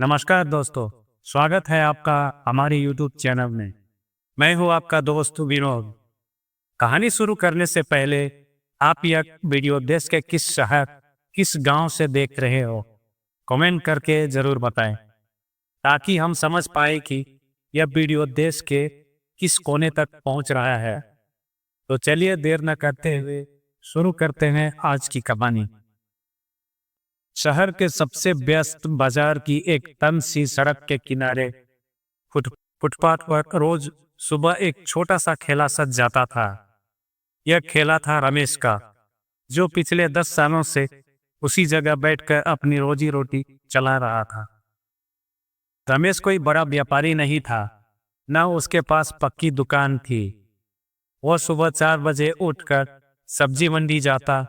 नमस्कार दोस्तों, स्वागत है आपका हमारे YouTube चैनल में। मैं हूं आपका दोस्त विनोद। कहानी शुरू करने से पहले आप यह वीडियो देश के किस शहर, किस गांव से देख रहे हो, कमेंट करके जरूर बताएं, ताकि हम समझ पाए कि यह वीडियो देश के किस कोने तक पहुंच रहा है। तो चलिए देर न करते हुए शुरू करते हैं आज की कहानी। शहर के सबसे व्यस्त बाजार की एक तंग सी सड़क के किनारे फुटपाथ पर रोज सुबह एक छोटा सा ठेला सज जाता था। यह ठेला था रमेश का, जो पिछले 10 सालों से उसी जगह बैठकर अपनी रोजी रोटी चला रहा था। रमेश कोई बड़ा व्यापारी नहीं था, न उसके पास पक्की दुकान थी। वह सुबह 4 बजे उठकर सब्जी मंडी जाता,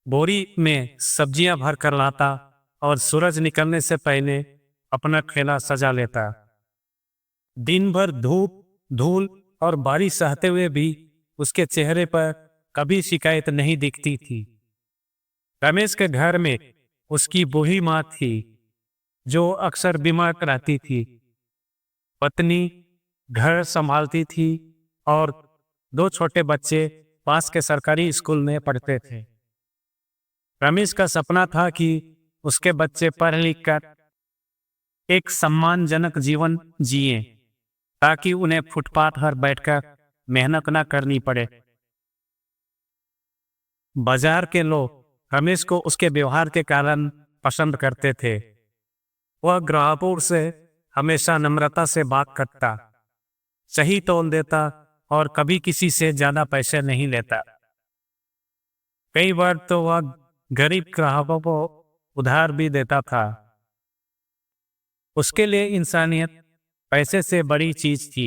बोरी में सब्जियां भर कर लाता और सूरज निकलने से पहले अपना ठेला सजा लेता। दिन भर धूप, धूल और बारिश सहते हुए भी उसके चेहरे पर कभी शिकायत नहीं दिखती थी। रमेश के घर में उसकी बूढ़ी माँ थी, जो अक्सर बीमार रहती थी। पत्नी घर संभालती थी और 2 छोटे बच्चे पास के सरकारी स्कूल में पढ़ते थे। रमेश का सपना था कि उसके बच्चे पढ़ लिख कर एक सम्मानजनक जीवन जिए, ताकि उन्हें फुटपाथ पर बैठकर मेहनत न करनी पड़े। बाजार के लोग रमेश को उसके व्यवहार के कारण पसंद करते थे। वह ग्राहकों से हमेशा नम्रता से बात करता, सही तोल देता और कभी किसी से ज्यादा पैसे नहीं लेता। कई बार तो वह गरीब ग्राहकों को उधार भी देता था। उसके लिए इंसानियत पैसे से बड़ी चीज थी।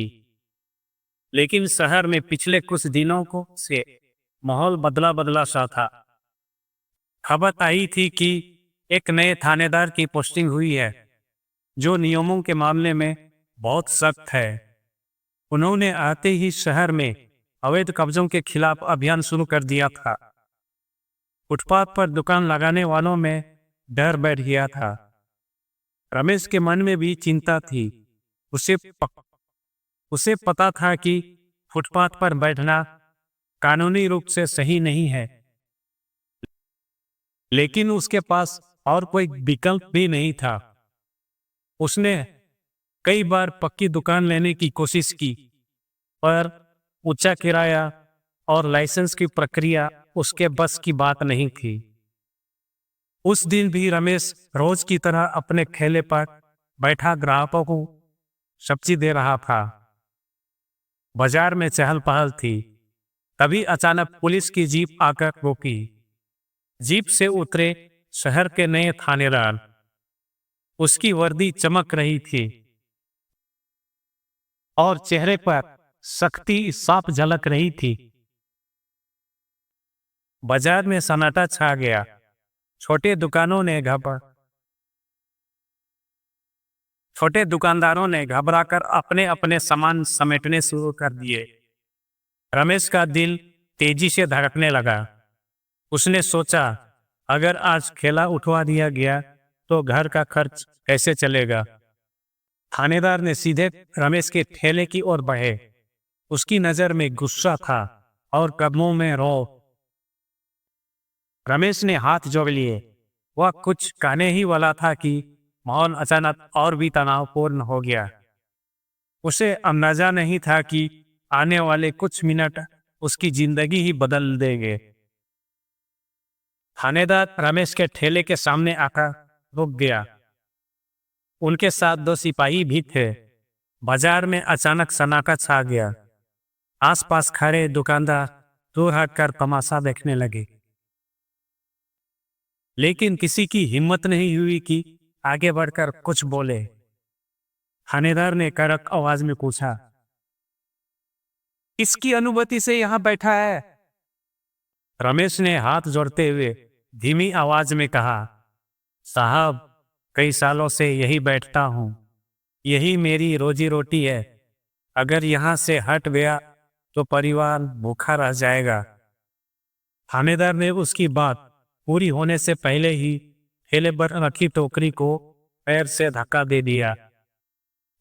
लेकिन शहर में पिछले कुछ दिनों से माहौल बदला बदला सा था। खबर आई थी कि एक नए थानेदार की पोस्टिंग हुई है, जो नियमों के मामले में बहुत सख्त है। उन्होंने आते ही शहर में अवैध कब्जों के खिलाफ अभियान शुरू कर दिया था। फुटपाथ पर दुकान लगाने वालों में डर बैठ गया था। रमेश के मन में भी चिंता थी। उसे पता था कि फुटपाथ पर बैठना कानूनी रूप से सही नहीं है, लेकिन उसके पास और कोई विकल्प भी नहीं था। उसने कई बार पक्की दुकान लेने की कोशिश की, पर ऊंचा किराया और लाइसेंस की प्रक्रिया उसके बस की बात नहीं थी। उस दिन भी रमेश रोज की तरह अपने ठेले पर बैठा ग्राहकों को सब्जी दे रहा था। बाजार में चहल पहल थी। तभी अचानक पुलिस की जीप आकर रोकी। जीप से उतरे शहर के नए थानेदार। उसकी वर्दी चमक रही थी और चेहरे पर सख्ती साफ झलक रही थी। बाजार में सन्नाटा छा गया। छोटे दुकानदारों ने घबराकर अपने अपने सामान समेटने शुरू कर दिए। रमेश का दिल तेजी से धड़कने लगा। उसने सोचा, अगर आज ठेला उठवा दिया गया तो घर का खर्च कैसे चलेगा। थानेदार ने सीधे रमेश के ठेले की ओर बढ़े। उसकी नजर में गुस्सा था और कदमों में रौब। रमेश ने हाथ जोड़ लिए। वह कुछ कहने ही वाला था कि माहौल अचानक और भी तनावपूर्ण हो गया। उसे अंदाजा नहीं था कि आने वाले कुछ मिनट उसकी जिंदगी ही बदल देंगे। थानेदार रमेश के ठेले के सामने आकर रुक गया। उनके साथ 2 सिपाही भी थे। बाजार में अचानक सन्नाटा छा गया। आसपास खड़े दुकानदार दूर हटकर तमाशा देखने लगे, लेकिन किसी की हिम्मत नहीं हुई कि आगे बढ़कर कुछ बोले। थानेदार ने कड़क आवाज में पूछा, इसकी अनुमति से यहां बैठा है? रमेश ने हाथ जोड़ते हुए धीमी आवाज में कहा, साहब, कई सालों से यही बैठता हूं। यही मेरी रोजी रोटी है। अगर यहां से हट गया तो परिवार भूखा रह जाएगा। थानेदार ने उसकी बात पूरी होने से पहले ही ठेले पर रखी टोकरी को पैर से धक्का दे दिया।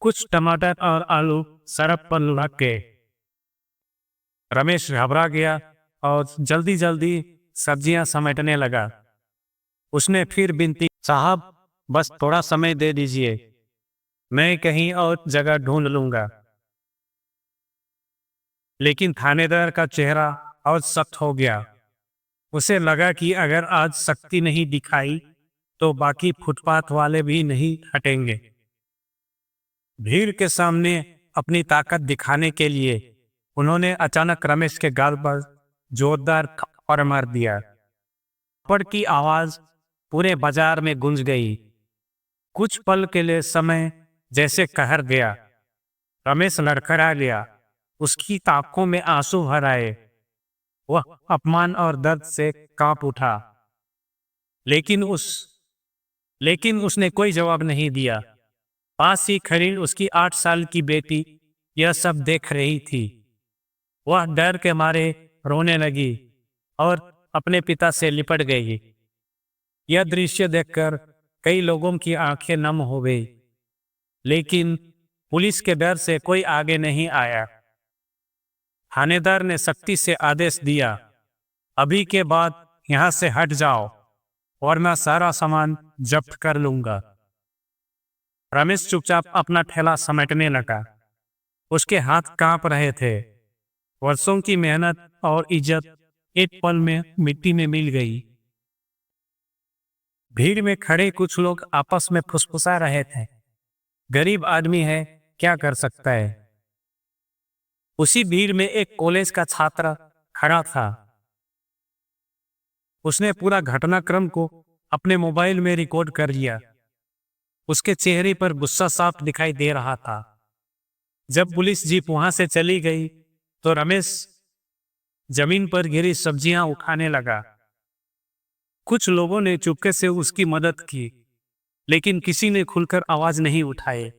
कुछ टमाटर और आलू सड़क पर लुढ़क गए। रमेश घबरा गया और जल्दी जल्दी सब्जियां समेटने लगा। उसने फिर विनती, साहब बस थोड़ा समय दे दीजिए, मैं कहीं और जगह ढूंढ लूंगा। लेकिन थानेदार का चेहरा और सख्त हो गया। उसे लगा कि अगर आज सख्ती नहीं दिखाई तो बाकी फुटपाथ वाले भी नहीं हटेंगे। भीड़ के सामने अपनी ताकत दिखाने के लिए उन्होंने अचानक रमेश के गाल पर जोरदार थप्पड़ मार दिया। थप्पड़ की आवाज पूरे बाजार में गूंज गई। कुछ पल के लिए समय जैसे कहर गया। रमेश लड़खड़ा गया। उसकी आंखों में आंसू भर आए। वह अपमान और दर्द से कांप उठा। लेकिन उसने कोई जवाब नहीं दिया। पास ही खड़ी उसकी 8 साल की बेटी यह सब देख रही थी। वह डर के मारे रोने लगी और अपने पिता से लिपट गई। यह दृश्य देखकर कई लोगों की आंखें नम हो गई, लेकिन पुलिस के डर से कोई आगे नहीं आया। थानेदार ने सख्ती से आदेश दिया, अभी के बाद यहां से हट जाओ वरना सारा सामान जब्त कर लूंगा। रमेश चुपचाप अपना ठेला समेटने लगा। उसके हाथ कांप रहे थे। वर्षों की मेहनत और इज्जत एक पल में मिट्टी में मिल गई। भीड़ में खड़े कुछ लोग आपस में फुसफुसा रहे थे, गरीब आदमी है, क्या कर सकता है। उसी भीड़ में एक कॉलेज का छात्र खड़ा था। उसने पूरा घटनाक्रम को अपने मोबाइल में रिकॉर्ड कर लिया। उसके चेहरे पर गुस्सा साफ दिखाई दे रहा था। जब पुलिस जीप वहां से चली गई तो रमेश जमीन पर गिरी सब्जियां उठाने लगा। कुछ लोगों ने चुपके से उसकी मदद की, लेकिन किसी ने खुलकर आवाज नहीं उठाई।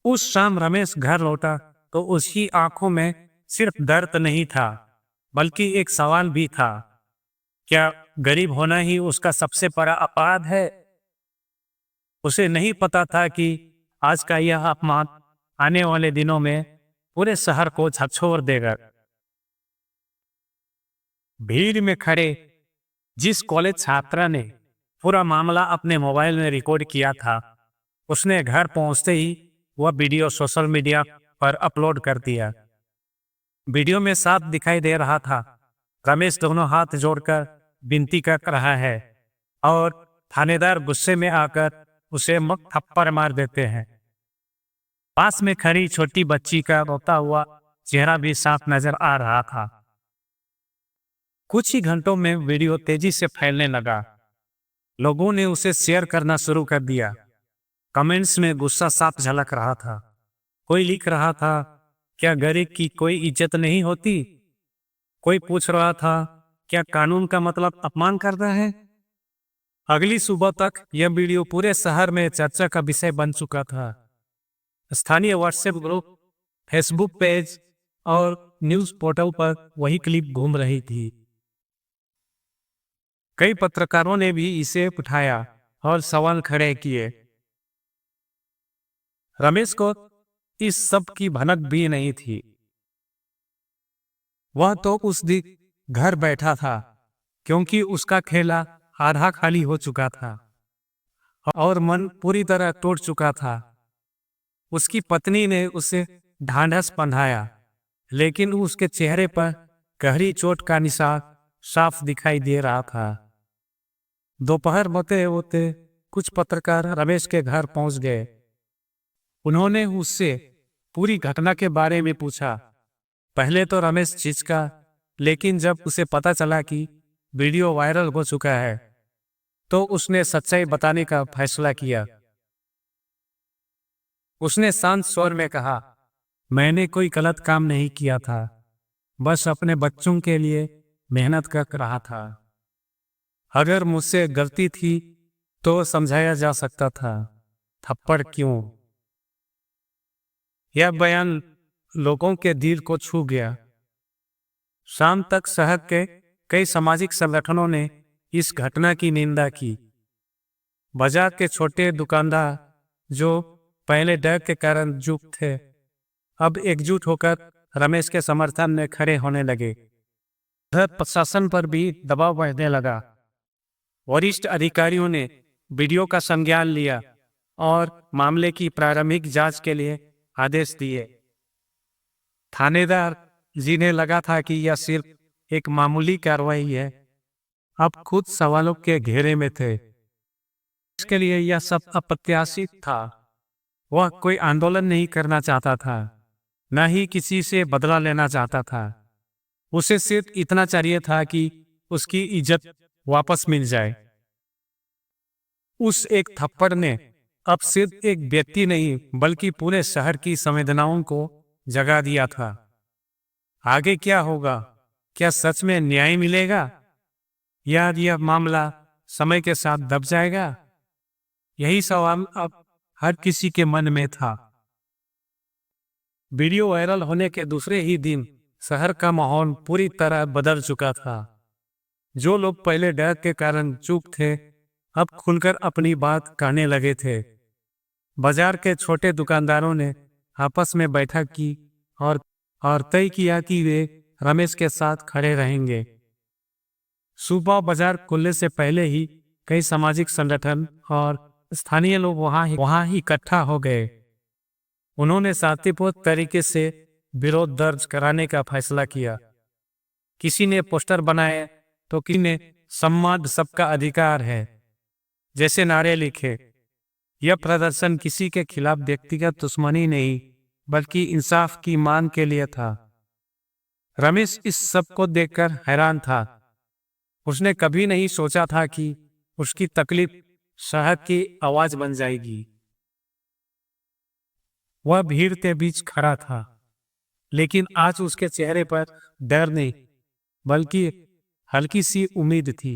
उस शाम रमेश घर लौटा तो उसकी आंखों में सिर्फ दर्द नहीं था, बल्कि एक सवाल भी था, क्या गरीब होना ही उसका सबसे बड़ा अपराध है? उसे नहीं पता था कि आज का यह अपमान आने वाले दिनों में पूरे शहर को झकझोर देगा। भीड़ में खड़े जिस कॉलेज छात्रा ने पूरा मामला अपने मोबाइल में रिकॉर्ड किया था, उसने घर पहुंचते ही वह वीडियो सोशल मीडिया पर अपलोड कर दिया। वीडियो में साफ दिखाई दे रहा था, रमेश दोनों हाथ जोड़कर विनती कर रहा है और थानेदार गुस्से में आकर उसे मुक्त थप्पड़ मार देते हैं। पास में खड़ी छोटी बच्ची का रोता हुआ चेहरा भी साफ नजर आ रहा था। कुछ ही घंटों में वीडियो तेजी से फैलने लगा। लोगों ने उसे शेयर करना शुरू कर दिया। कमेंट्स में गुस्सा साफ झलक रहा था। कोई लिख रहा था, क्या गरीब की कोई इज्जत नहीं होती? कोई पूछ रहा था, क्या कानून का मतलब अपमान करना है? अगली सुबह तक यह वीडियो पूरे शहर में चर्चा का विषय बन चुका था। स्थानीय व्हाट्सएप ग्रुप, फेसबुक पेज और न्यूज पोर्टल पर वही क्लिप घूम रही थी। कई पत्रकारों ने भी इसे उठाया और सवाल खड़े किए। रमेश को इस सब की भनक भी नहीं थी। वह तो उस दिन घर बैठा था, क्योंकि उसका खेला आधा खाली हो चुका था और मन पूरी तरह टूट चुका था। उसकी पत्नी ने उसे ढांढस बंधाया, लेकिन उसके चेहरे पर गहरी चोट का निशान साफ दिखाई दे रहा था। दोपहर होते होते कुछ पत्रकार रमेश के घर पहुंच गए। उन्होंने उससे पूरी घटना के बारे में पूछा। पहले तो रमेश झिझका, लेकिन जब उसे पता चला कि वीडियो वायरल हो चुका है तो उसने सच्चाई बताने का फैसला किया। उसने शांत स्वर में कहा, मैंने कोई गलत काम नहीं किया था, बस अपने बच्चों के लिए मेहनत कर रहा था। अगर मुझसे गलती थी तो समझाया जा सकता था, थप्पड़ क्यों? यह बयान लोगों के दिल को छू गया। शाम तक शहर के कई सामाजिक संगठनों ने इस घटना की निंदा की। बाजार के छोटे दुकानदार जो पहले डर के कारण चुप थे, अब एकजुट होकर रमेश के समर्थन में खड़े होने लगे। उधर प्रशासन पर भी दबाव बढ़ने लगा। वरिष्ठ अधिकारियों ने वीडियो का संज्ञान लिया और मामले की प्रारंभिक जांच के लिए आदेश दिए। थानेदार जिन्हें लगा था कि यह सिर्फ एक मामूली कार्रवाई है, अब खुद सवालों के घेरे में थे। इसके लिए यह सब अप्रत्याशित था। वह कोई आंदोलन नहीं करना चाहता था, न ही किसी से बदला लेना चाहता था। उसे सिर्फ इतना चाहिए था कि उसकी इज्जत वापस मिल जाए। उस एक थप्पड़ ने अब सिर्फ एक व्यक्ति नहीं बल्कि पूरे शहर की संवेदनाओं को जगा दिया था। आगे क्या होगा? क्या सच में न्याय मिलेगा या यह मामला समय के साथ दब जाएगा? यही सवाल अब हर किसी के मन में था। वीडियो वायरल होने के दूसरे ही दिन शहर का माहौल पूरी तरह बदल चुका था। जो लोग पहले डर के कारण चुप थे, अब खुलकर अपनी बात कहने लगे थे। बाजार के छोटे दुकानदारों ने आपस में बैठक की और तय किया कि वे रमेश के साथ खड़े रहेंगे। सुबह बाजार खुलने से पहले ही कई सामाजिक संगठन और स्थानीय लोग वहां ही इकट्ठा हो गए। उन्होंने शांतिपूर्ण तरीके से विरोध दर्ज कराने का फैसला किया। किसी ने पोस्टर बनाए तो किसी ने संवाद सबका अधिकार है जैसे नारे लिखे। यह प्रदर्शन किसी के खिलाफ व्यक्तिगत दुश्मनी नहीं बल्कि इंसाफ की मांग के लिए था। रमेश इस सब को देखकर हैरान था। उसने कभी नहीं सोचा था कि उसकी तकलीफ शहर की आवाज बन जाएगी। वह भीड़ के बीच खड़ा था, लेकिन आज उसके चेहरे पर डर नहीं बल्कि हल्की सी उम्मीद थी।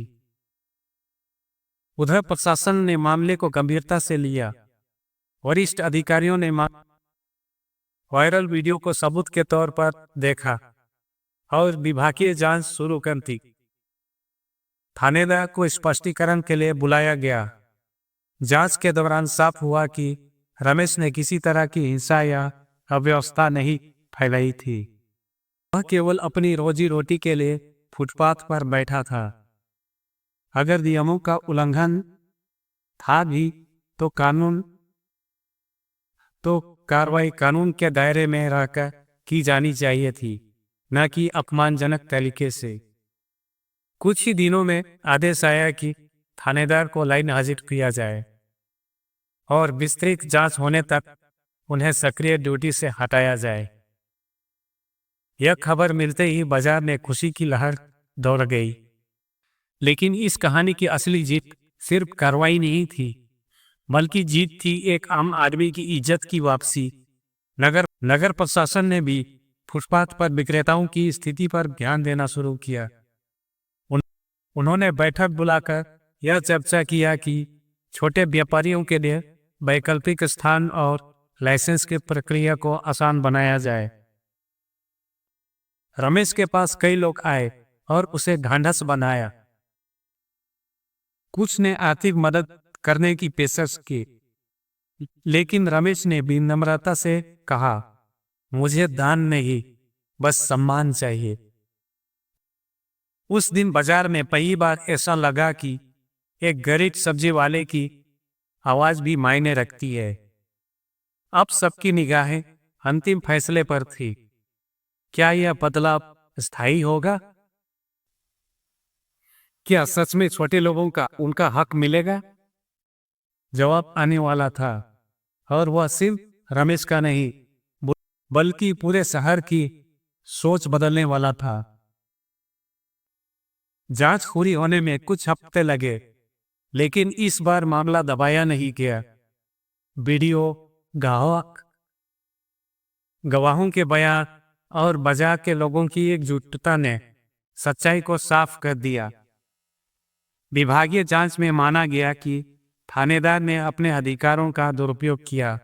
उधर प्रशासन ने मामले को गंभीरता से लिया। वरिष्ठ अधिकारियों ने वायरल वीडियो को सबूत के तौर पर देखा और विभागीय जांच शुरू कर दी। थानेदार को स्पष्टीकरण के लिए बुलाया गया। जांच के दौरान साफ हुआ कि रमेश ने किसी तरह की हिंसा या अव्यवस्था नहीं फैलाई थी। वह केवल अपनी रोजी रोटी के लिए फुटपाथ पर बैठा था। अगर नियमों का उल्लंघन था भी तो कार्रवाई कानून के दायरे में रहकर की जानी चाहिए थी, न कि अपमानजनक तरीके से। कुछ ही दिनों में आदेश आया कि थानेदार को लाइन हाजिर किया जाए और विस्तृत जांच होने तक उन्हें सक्रिय ड्यूटी से हटाया जाए। यह खबर मिलते ही बाजार में खुशी की लहर दौड़ गई। लेकिन इस कहानी की असली जीत सिर्फ कार्रवाई नहीं थी, बल्कि जीत थी एक आम आदमी की इज्जत की वापसी। नगर प्रशासन ने भी फुटपाथ पर विक्रेताओं की स्थिति पर ध्यान देना शुरू किया। उन्होंने बैठक बुलाकर यह चर्चा किया कि छोटे व्यापारियों के लिए वैकल्पिक स्थान और लाइसेंस की प्रक्रिया को आसान बनाया जाए। रमेश के पास कई लोग आए और उसे ढांढस बनाया। कुछ ने आर्थिक मदद करने की पेशकश की, लेकिन रमेश ने विनम्रता से कहा, मुझे दान नहीं, बस सम्मान चाहिए। उस दिन बाजार में पहली बार ऐसा लगा कि एक गरीब सब्जी वाले की आवाज भी मायने रखती है। अब सबकी निगाहें अंतिम फैसले पर थी। क्या यह बदलाव स्थायी होगा? क्या सच में छोटे लोगों का उनका हक मिलेगा? जवाब आने वाला था, और वह सिर्फ रमेश का नहीं बल्कि पूरे शहर की सोच बदलने वाला था। जांच पूरी होने में कुछ हफ्ते लगे, लेकिन इस बार मामला दबाया नहीं गया। वीडियो, गवाहों के बयान और बाजार के लोगों की एकजुटता ने सच्चाई को साफ कर दिया। विभागीय जांच में माना गया कि थानेदार ने अपने अधिकारों का दुरुपयोग किया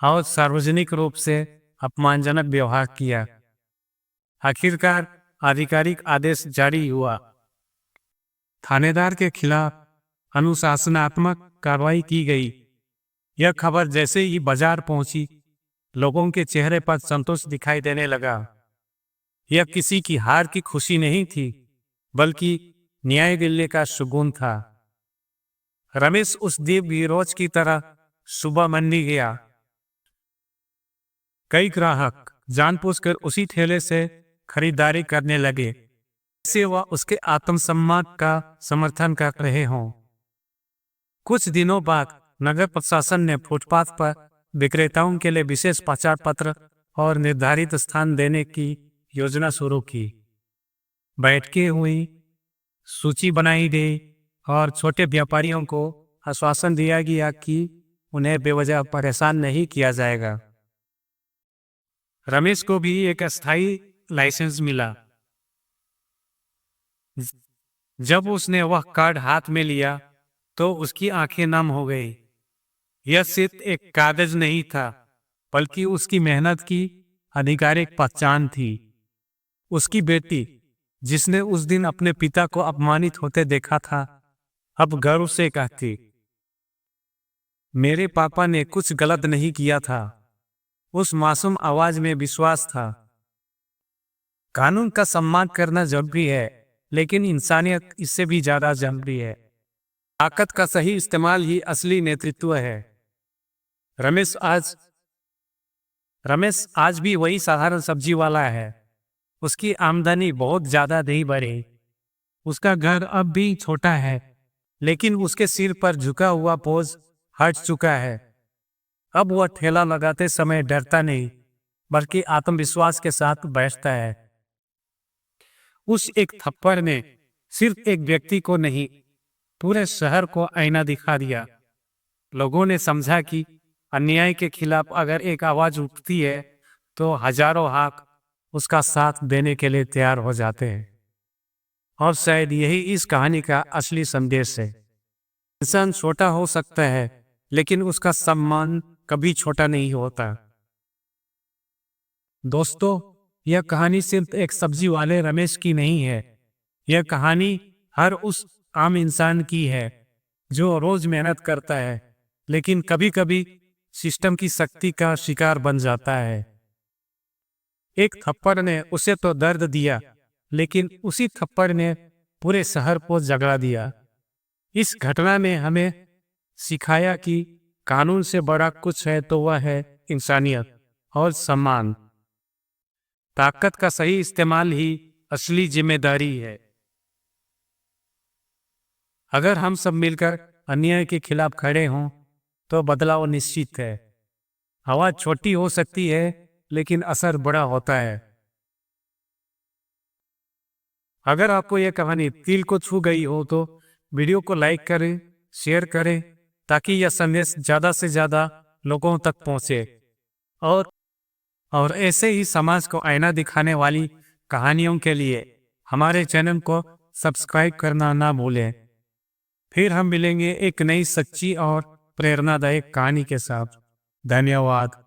और सार्वजनिक रूप से अपमानजनक व्यवहार किया। आखिरकार आधिकारिक आदेश जारी हुआ। थानेदार के खिलाफ अनुशासनात्मक कार्रवाई की गई। यह खबर जैसे ही बाजार पहुंची, लोगों के चेहरे पर संतोष दिखाई देने लगा। यह किसी की हार की खुशी नहीं थी, बल्कि न्याय मिलने का सुकून था। रमेश उस दिन भी रोज की तरह सुबह मंडी गया। कई ग्राहक जानबूझकर उसी ठेले से खरीदारी करने लगे, जैसे वह उसके आत्मसम्मान का समर्थन कर रहे हों। कुछ दिनों बाद नगर प्रशासन ने फुटपाथ पर विक्रेताओं के लिए विशेष प्रचार पत्र और निर्धारित स्थान देने की योजना शुरू की। बैठकें हुई, सूची बनाई गई और छोटे व्यापारियों को आश्वासन दिया गया कि उन्हें बेवजह परेशान नहीं किया जाएगा। रमेश को भी एक अस्थायी लाइसेंस मिला। जब उसने वह कार्ड हाथ में लिया तो उसकी आंखें नम हो गई। यह सिर्फ एक कागज नहीं था, बल्कि उसकी मेहनत की आधिकारिक पहचान थी। उसकी बेटी, जिसने उस दिन अपने पिता को अपमानित होते देखा था, अब गर्व से कहती, मेरे पापा ने कुछ गलत नहीं किया था। उस मासूम आवाज में विश्वास था। कानून का सम्मान करना जरूरी है, लेकिन इंसानियत इससे भी ज्यादा जरूरी है। ताकत का सही इस्तेमाल ही असली नेतृत्व है। रमेश आज भी वही साधारण सब्जी वाला है। उसकी आमदनी बहुत ज्यादा नहीं बढ़ी। उसका घर अब भी छोटा है, लेकिन उसके सिर पर झुका हुआ बोझ हट चुका है। अब वह ठेला लगाते समय डरता नहीं, बल्कि आत्मविश्वास के साथ बैठता है। उस एक थप्पड़ ने सिर्फ एक व्यक्ति को नहीं, पूरे शहर को आईना दिखा दिया। लोगों ने समझा कि अन्याय के खिलाफ अगर एक आवाज उठती है तो हजारों हाथ उसका साथ देने के लिए तैयार हो जाते हैं। और शायद यही इस कहानी का असली संदेश है। इंसान छोटा हो सकता है, लेकिन उसका सम्मान कभी छोटा नहीं होता। दोस्तों, यह कहानी सिर्फ एक सब्जी वाले रमेश की नहीं है। यह कहानी हर उस आम इंसान की है जो रोज मेहनत करता है, लेकिन कभी कभी सिस्टम की शक्ति का शिकार बन जाता है। एक थप्पड़ ने उसे तो दर्द दिया, लेकिन उसी थप्पड़ ने पूरे शहर को जगा दिया। इस घटना ने हमें सिखाया कि कानून से बड़ा कुछ है तो वह है इंसानियत और सम्मान। ताकत का सही इस्तेमाल ही असली जिम्मेदारी है। अगर हम सब मिलकर अन्याय के खिलाफ खड़े हों तो बदलाव निश्चित है। आवाज छोटी हो सकती है, लेकिन असर बड़ा होता है। अगर आपको यह कहानी दिल को छू गई हो तो वीडियो को लाइक करें, शेयर करें, ताकि यह संदेश ज्यादा से ज्यादा लोगों तक पहुंचे। और ऐसे ही समाज को आईना दिखाने वाली कहानियों के लिए हमारे चैनल को सब्सक्राइब करना ना भूलें। फिर हम मिलेंगे एक नई सच्ची और प्रेरणादायक कहानी के साथ। धन्यवाद।